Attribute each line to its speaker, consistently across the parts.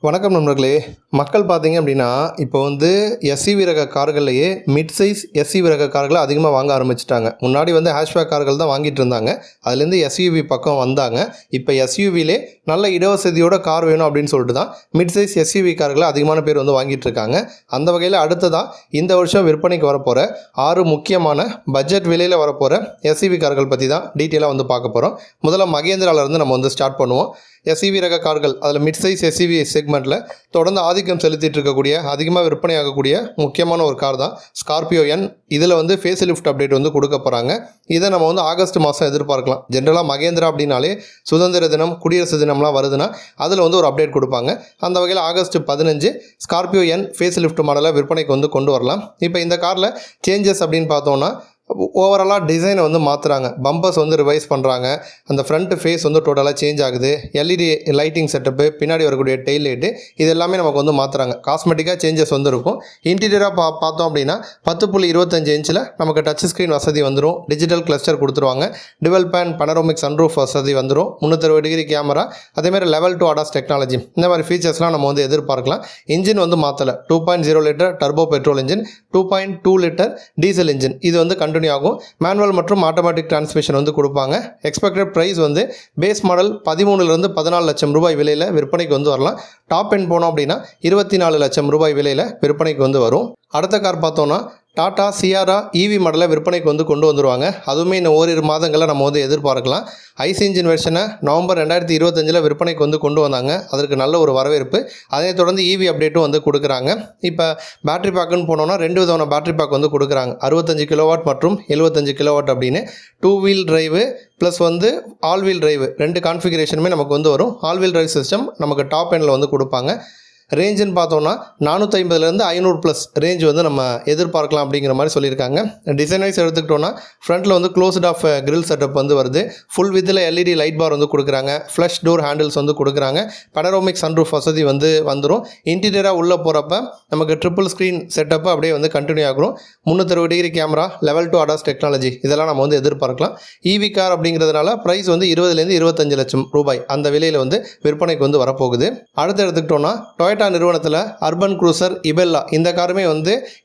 Speaker 1: வணக்கம் நண்பர்களே. மக்கள் பார்த்தீங்க அப்படின்னா, இப்போ எஸ்யூவி ரக கார்கள்லேயே மிட் சைஸ் எஸ்யூவி ரக கார்களை அதிகமாக வாங்க ஆரம்பிச்சிட்டாங்க. முன்னாடி ஹேஷ்பேக் கார்கள் தான் வாங்கிட்டு இருந்தாங்க. அதுலேருந்து எஸ்யூவி பக்கம் வந்தாங்க. இப்போ எஸ்யூவிலே நல்ல இடவசதியோட கார் வேணும் அப்படின்னு சொல்லிட்டு தான் மிட் சைஸ் எஸ்யூவி கார்களை அதிகமான பேர் வாங்கிட்டு இருக்காங்க. அந்த வகையில் அடுத்ததாக இந்த வருஷம் விற்பனைக்கு வரப்போகிற 6 முக்கியமான பட்ஜெட் விலையில் வரப்போகிற எஸ்யூவி கார்கள் பற்றி தான் டீட்டெயிலாக பார்க்க போகிறோம். முதல்ல மகேந்திராவிலேருந்து நம்ம ஸ்டார்ட் பண்ணுவோம். எஸ்யூவி ரக கார்கள் அதில் மிட் சைஸ் எஸ்யூவி செக்மெண்ட்டில் தொடர்ந்து ஆதிக்கம் செலுத்திட்டு இருக்கக்கூடிய அதிகமாக விற்பனை ஆகக்கூடிய முக்கியமான ஒரு கார் தான் ஸ்கார்பியோ என். இதில் ஃபேஸ் லிஃப்ட் அப்டேட் கொடுக்க போகிறாங்க. இதை நம்ம ஆகஸ்ட் மாதம் எதிர்பார்க்கலாம். ஜென்ரலாக மகேந்திரா அப்படின்னாலே சுதந்திர தினம், குடியரசு தினம்லாம் வருதுன்னா அதில் ஒரு அப்டேட் கொடுப்பாங்க. அந்த வகையில் August 15 Scorpio N face lift மாடலை விற்பனைக்கு கொண்டு வரலாம். இப்போ இந்த காரில் சேஞ்சஸ் அப்படின்னு பார்த்தோன்னா ஓவராலாக டிசைனை மாற்றுறாங்க. பம்பர்ஸ் ரிவைஸ் பண்ணுறாங்க. அந்த ஃப்ரண்ட் ஃபேஸ் டோட்டலாக சேஞ்ச் ஆகுது. எல்இடி லைட்டிங் செட்டப்பு, பின்னாடி வரக்கூடிய டெயில் லைட்டு, இது எல்லாமே நமக்கு மாற்றுறாங்க. காஸ்மெட்டிக்காக சேஞ்சஸ் இருக்கும். இன்டீரியராக பார்த்தோம் அப்படின்னா 10.25 இன்ச்சில் நமக்கு டச் ஸ்க்ரீன் வசதி வந்துடும். டிஜிட்டல் கிளஸ்டர் கொடுத்துருவாங்க. டிவல் பேன் பனரோமிக் சன்ரூஃப் வசதி வந்துடும். 360 டிகிரி கேமரா, அதேமாதிரி லெவல் 2 ADAS டெக்னாலஜி, இந்த மாதிரி ஃபீச்சர்ஸ்லாம் நம்ம எதிர்பார்க்கலாம். இன்ஜின் மாற்றலை. 2.0 litre turbo petrol engine, 2.2 litre diesel engine. இது கண்டினியூ ஆகும். மேனுவல் மற்றும் ஆட்டோமேட்டிக் டிரான்ஸ்மிஷன் கொடுப்பாங்க. Expected price base model 13 to 14 லட்சம் ரூபாய் விலையில் விற்பனைக்கு வரலாம். டாப் எண்ட் போனோம் அப்படின்னா 24 லட்சம் ரூபாய் விலையில் விற்பனைக்கு வரும். அடுத்த கார் பார்த்தோன்னா டாடா சியாரா இவி மாடலை விற்பனைக்கு கொண்டு வந்துடுவாங்க. அதுவுமே இன்னும் ஓரிரு மாதங்களில் நம்ம எதிர்பார்க்கலாம். ஐஸ் இன்ஜின் வெர்ஷனை நவம்பர் 2025 விற்பனைக்கு கொண்டு வந்தாங்க. அதற்கு நல்ல ஒரு வரவேற்பு. அதனைத் தொடர்ந்து இவி அப்டேட்டும் கொடுக்குறாங்க. இப்போ பேட்டரி பேக்குன்னு போனோன்னா 2 விதமான பேட்டரி பேக் கொடுக்குறாங்க. 65 கிலோவாட் மற்றும் 75 கிலோவாட் அப்படின்னு 2 wheel drive plus all wheel drive 2 கான்ஃபிகரேஷனுமே நமக்கு வரும். ஆல் வீல் டிரைவ் சிஸ்டம் நமக்கு டாப் எண்டில் கொடுப்பாங்க. ரேஞ்சுன்னு பார்த்தோன்னா 450 500 ப்ளஸ் ரேஞ்ச் நம்ம எதிர்பார்க்கலாம் அப்படிங்கிற மாதிரி சொல்லியிருக்காங்க. டிசைன் வைஸ் எடுத்துக்கிட்டோன்னா ஃப்ரண்ட்டில் க்ளோஸ்ட் ஆஃப் கிரில் செட்டப் வருது. ஃபுல் வித்தில் எல்இடி லைட் பார் கொடுக்குறாங்க. ஃப்ளஷ் டோர் ஹேண்டில்ஸ் கொடுக்குறாங்க. பனரோமிக் சன்ரூஃப் வசதி வந்துடும். இன்டீரியராக உள்ளே போகிறப்ப நமக்கு ட்ரிபிள் ஸ்க்ரீன் செட்டப்பு அப்படியே கண்டினியூ ஆகும். 360 degree camera, level 2 ADAS technology, இதெல்லாம் நம்ம எதிர்பார்க்கலாம். இவி கார் அப்படிங்கிறதுனால ப்ரைஸ் 20 to 25 லட்சம் ரூபாய் அந்த விலையில் விற்பனைக்கு வரப்போகுது. அடுத்து எடுத்துக்கிட்டோன்னா டொயோட்டா நிறுவனத்தில் அர்பன் க்ரூசர் இபெல்லா, இந்த காருமே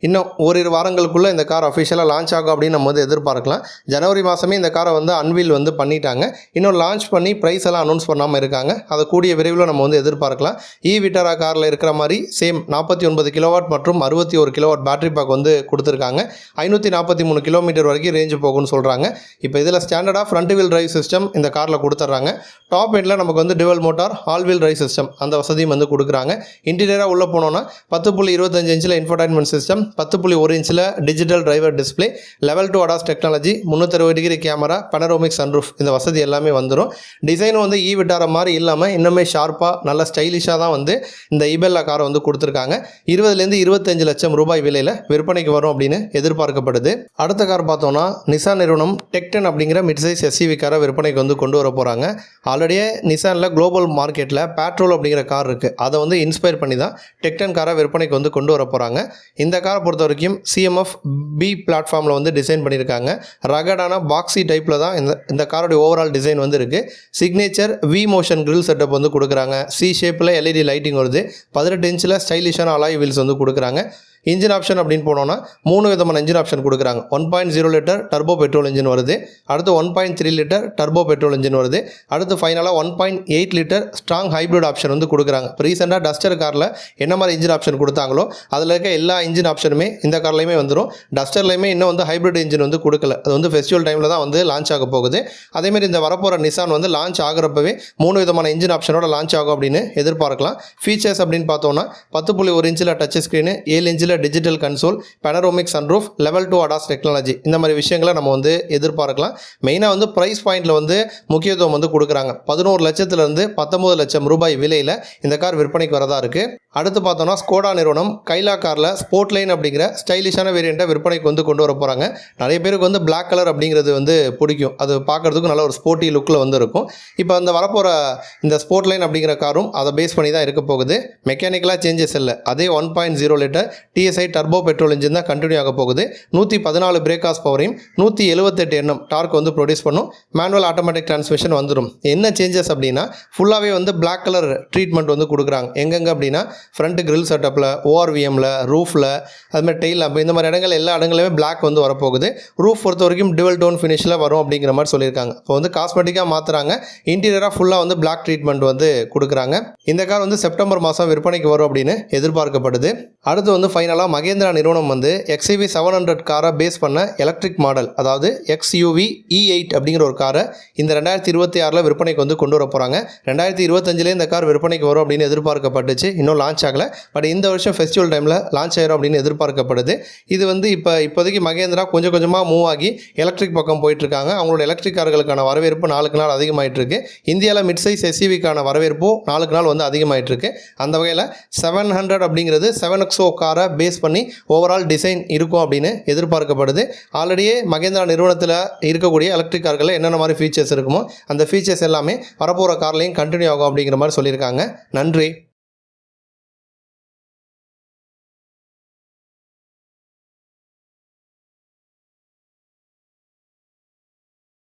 Speaker 1: இன்னும் ஓரிரு வாரங்களுக்குள்ளே இந்த கார் அஃபிஷியலாக லான்ச் ஆகும் அப்படின்னு நம்ம எதிர்பார்க்கலாம். ஜனவரி மாதமே இந்த காரை அன்வீல் பண்ணிட்டாங்க. இன்னும் லான்ச் பண்ணி ப்ரைஸ் எல்லாம் அனௌன்ஸ் பண்ணாமல் இருக்காங்க. அதை கூடிய விரைவில் நம்ம எதிர்பார்க்கலாம். விட்டாரா காரில் இருக்கிற மாதிரி சேம் 49 கிலோவாட் மற்றும் 61 கிலோவாட் பேட்டரி பேக் கொடுத்துருக்காங்க. 543 கிலோமீட்டர் வரைக்கும் ரேஞ்சு போகும்னு சொல்கிறாங்க. இப்போ இதில் ஸ்டாண்டர்டாக ஃப்ரண்ட் வீல் டிரைவ் சிஸ்டம் இந்த காரில் கொடுத்துட்றாங்க. டாப் எண்டில் நமக்கு dual motor all wheel drive system அந்த வசதியும் கொடுக்குறாங்க. இன்டீரியராக உள்ளே போனோன்னா 10.25 இன்ச்சில் இன்ஃபோடைன்மெண்ட் சிஸ்டம், 10.1 இன்ச்சில் digital driver display, level 2 ADAS technology, 360 degree camera, panoramic sunroof, இந்த வசதி எல்லாமே வந்துடும். டிசைனும் விட்டார மாதிரி இல்லாமல் இன்னுமே ஷார்ப்பாக நல்ல ஸ்டைலிஷாக தான் இந்த இபெல்லா காரை கொடுத்துருக்காங்க. 20 to 25 லட்சம் ரூபாய் விலையில் விற்பனைக்கு வரும் அப்படின்னு எதிர்பார்க்கப்படுது. அடுத்த கார் பார்த்தோன்னா நிசான் நிறுவனம் டெக்டன் அப்படிங்கிற மிட் சைஸ் எஸ்யூவி காரை விற்பனைக்கு கொண்டு வர போகிறாங்க. ஆல்ரெடியே நிசானில் குளோபல் மார்க்கெட்டில் பேட்ரோல் அப்படிங்கிற கார் இருக்குது. அதை இன்ஸ்பயர் பண்ணி தான் டெக்டன் காரை விற்பனைக்கு கொண்டு வர போகிறாங்க. இந்த காரை பொறுத்த வரைக்கும் CMF B பிளாட்ஃபார்மில் டிசைன் பண்ணியிருக்காங்க. ரகடான பாக்ஸி டைப்பில் தான் இந்த காரோடைய ஓவரால் டிசைன் இருக்குது. Signature V motion grill setup கொடுக்குறாங்க. C ஷேப்பில் LED லைட்டிங் வருது. 18 இன்ச்சில் ஸ்டைலிஷான அலாய் வீல்ஸ் கொடுக்குறாங்க. இன்ஜின் ஆப்ஷன் அப்படின்னு போனோன்னா 3 விதமான இன்ஜின் ஆப்ஷன் கொடுக்குறாங்க. 1.0 லிட்டர் டர்போ பெட்ரோல் இன்ஜின் வருது. அடுத்து 1.3 லிட்டர் டர்போ பெட்ரோல் இன்ஜின் வருது. அடுத்து ஃபைனலாக 1.8 லிட்டர் ஸ்ட்ராங் ஹைப்ரிட் ஆப்ஷன் கொடுக்குறாங்க. இப்போ ரீசெண்டாக டஸ்டர் காரில் என்ன மாதிரி இன்ஜின் ஆப்ஷன் கொடுத்தாங்களோ அதில் இருக்க எல்லா இன்ஜின் ஆப்ஷனுமே இந்த கார்லையுமே வந்துடும். டஸ்டர்லையுமே இன்னும் ஹைப்ரிட் இன்ஜின் கொடுக்கல. அது ஃபெஸ்டிவல் டைமில் தான் லான்ச் ஆக போகுது. அதேமாதிரி இந்த வரப்போகிற நிசான் லான்ச் ஆகிறப்பவே 3 விதமான இன்ஜின் ஆப்ஷனோட லான்ச் ஆகும் அப்படின்னு எதிர்பார்க்கலாம். ஃபீச்சர்ஸ் அப்படின்னு பார்த்தோன்னா 10.1 இன்ச்சில் டச் ஸ்க்ரீனு, 7 இன்ச்சில் digital console, panoramic sunroof, level 2 ADAS technology, இந்த மாதிரி விஷயங்களை நம்ம எதிர்பார்க்கலாம். மெயினாக ப்ரைஸ் பாயிண்டில் முக்கியத்துவம் கொடுக்குறாங்க. 11 லட்சத்துலேருந்து 19 லட்சம் ரூபாய் விலையில் இந்த கார் விற்பனைக்கு வரதா இருக்குது. அடுத்து பார்த்தோம்னா ஸ்கோடா நிறுவனம் கைலா காரில் ஸ்போர்ட் லைன் அப்படிங்கிற ஸ்டைலிஷான வேரியண்ட்டை விற்பனைக்கு வந்து கொண்டு வர போகிறாங்க. நிறைய பேருக்கு வந்து பிளாக் கலர் அப்படிங்கிறது வந்து பிடிக்கும். அது பார்க்குறதுக்கு நல்ல ஒரு ஸ்போர்ட்டி லுக்கில் வந்து இருக்கும். இப்போ அந்த வரப்போகிற இந்த ஸ்போர்ட் லைன் அப்படிங்கிற காரும் அதை பேஸ் பண்ணி தான் இருக்க போகுது. மெக்கானிக்கலாக சேஞ்சஸ் இல்லை, அதே 1.0 litre TSI turbo petrol engine தான் கண்டினியூ ஆக போகுது. 114 பிரேக் ஹார்ஸ் பவரையும் 178 Nm டார்க் வந்து ப்ரொடியூஸ் பண்ணும். மேனுவல் ஆட்டோமேட்டிக் டிரான்ஸ்மிஷன் வந்துடும். என்ன சேஞ்சஸ் அப்படின்னா ஃபுல்லாகவே வந்து பிளாக் கலர் ட்ரீட்மெண்ட் வந்து கொடுக்குறாங்க. எங்கெங்கே அப்படின்னா ஃப்ரண்ட் கிரில் செட்டப்பில், ஓஆர்விஎம்மில், ரூஃபில், அதுமாதிரி டெயில் லேம்ப், இந்த மாதிரி இடங்கள் எல்லா இடங்களுமே பிளாக் வந்து வரப்போகுது. ரூஃப் பொறுத்த வரைக்கும் டுவல் டோன் ஃபினிஷில் வரும் அப்படிங்கிற மாதிரி சொல்லியிருக்காங்க. இப்போ வந்து காஸ்மெட்டிக்காக மாற்றுறாங்க. இன்டீரியராக ஃபுல்லாக வந்து பிளாக் ட்ரீட்மெண்ட் வந்து கொடுக்குறாங்க. இந்த கார் வந்து செப்டம்பர் மாதம் விற்பனைக்கு வரும் அப்படின்னு எதிர்பார்க்கப்படுது. அடுத்து வந்து ஃபைனலாக மகேந்திரா நிறுவனம் வந்து XUV 700 காரை பேஸ் பண்ண எலக்ட்ரிக் மாடல், அதாவது XUV E8 அப்படிங்கிற ஒரு காரை இந்த 2026 விற்பனைக்கு வந்து கொண்டு வர போகிறாங்க. 2025 இந்த கார் விற்பனைக்கு வரும் அப்படின்னு எதிர்பார்க்கப்பட்டுச்சு. இன்னும் லான்ச் ஆகலை. பட் இந்த வருஷம் ஃபெஸ்டிவல் டைமில் லான்ச் ஆயிரும் அப்படின்னு எதிர்பார்க்கப்படுது. இது வந்து இப்போதைக்கு மகேந்திரா கொஞ்சம் கொஞ்சமாக மூவ் ஆகி எலக்ட்ரிக் பக்கம் போயிட்டுருக்காங்க. அவங்களோட எலக்ட்ரிக் கார்களுக்கான வரவேற்பு நாளுக்கு நாள் அதிகமாகிட்டு இருக்கு. இந்தியாவில் மிட் சைஸ் SUVக்கான வரவேற்பும் நாளுக்கு நாள் வந்து அதிகமாகிட்டு இருக்கு. அந்த வகையில் 700 அப்படிங்கிறது 7XO காரை பேஸ் பண்ணி ஓவரால் டிசைன் இருக்கும் அப்படின்னு எதிர்பார்க்கப்படுது. ஆல்ரெடியே மகேந்திரா நிறுவனத்தில் இருக்கக்கூடிய எலக்ட்ரிக் கார்களில் என்னென்ன மாதிரி ஃபீச்சர்ஸ் இருக்குமோ அந்த ஃபீச்சர்ஸ் எல்லாமே வரப்போகிற கார்லையும் கண்டினியூ ஆகும் அப்படிங்கிற மாதிரி சொல்லியிருக்காங்க. நன்றி.